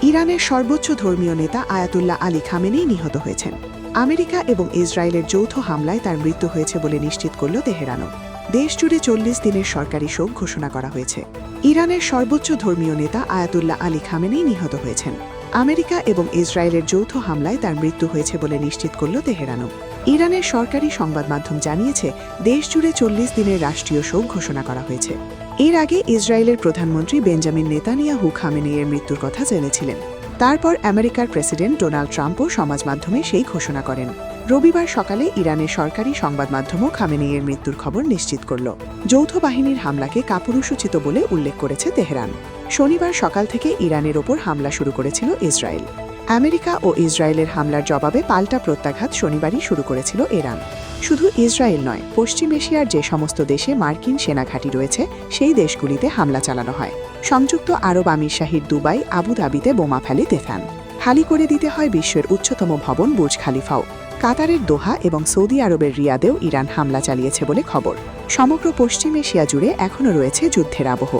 ইরানের সর্বোচ্চ ধর্মীয় নেতা আয়াতুল্লাহ আলী খামেনেই নিহত হয়েছেন। আমেরিকা এবং ইসরায়েলের যৌথ হামলায় তার মৃত্যু হয়েছে বলে নিশ্চিত করল তেহরানও। দেশজুড়ে ৪০ দিনের সরকারি শোক ঘোষণা করা হয়েছে। ইরানের সর্বোচ্চ ধর্মীয় নেতা আয়াতুল্লাহ আলী খামেনেই নিহত হয়েছেন। আমেরিকা এবং ইসরায়েলের যৌথ হামলায় তার মৃত্যু হয়েছে বলে নিশ্চিত করল তেহরানও। ইরানের সরকারি সংবাদ মাধ্যম জানিয়েছে, দেশজুড়ে ৪০ দিনের রাষ্ট্রীয় শোক ঘোষণা করা হয়েছে। এর আগে ইসরায়েলের প্রধানমন্ত্রী বেঞ্জামিন নেতানিয়াহু খামেনেইয়ের মৃত্যুর কথা জেনেছিলেন। তারপর আমেরিকার প্রেসিডেন্ট ডোনাল্ড ট্রাম্পও সমাজ মাধ্যমে সেই ঘোষণা করেন। রবিবার সকালে ইরানের সরকারি সংবাদ মাধ্যমও খামেনেইয়ের মৃত্যুর খবর নিশ্চিত করল। যৌথ বাহিনীর হামলাকে কাপুরুষোচিত বলে উল্লেখ করেছে তেহরান। শনিবার সকাল থেকে ইরানের ওপর হামলা শুরু করেছিল ইসরায়েল। আমেরিকা ও ইসরায়েলের হামলার জবাবে পাল্টা প্রত্যাঘাত শনিবারই শুরু করেছিল ইরান। শুধু ইসরায়েল নয়, পশ্চিম এশিয়ার যে সমস্ত দেশে মার্কিন সেনাঘাঁটি রয়েছে সেই দেশগুলিতে হামলা চালানো হয়। সংযুক্ত আরব আমিরশাহীর দুবাই, আবুধাবিতে বোমা ফেলে তেহরান। খালি করে দিতে হয় বিশ্বের উচ্চতম ভবন বুর্জ খালিফাও। কাতারের দোহা এবং সৌদি আরবের রিয়াদেও ইরান হামলা চালিয়েছে বলে খবর। সমগ্র পশ্চিম এশিয়া জুড়ে এখনও রয়েছে যুদ্ধের আবহ।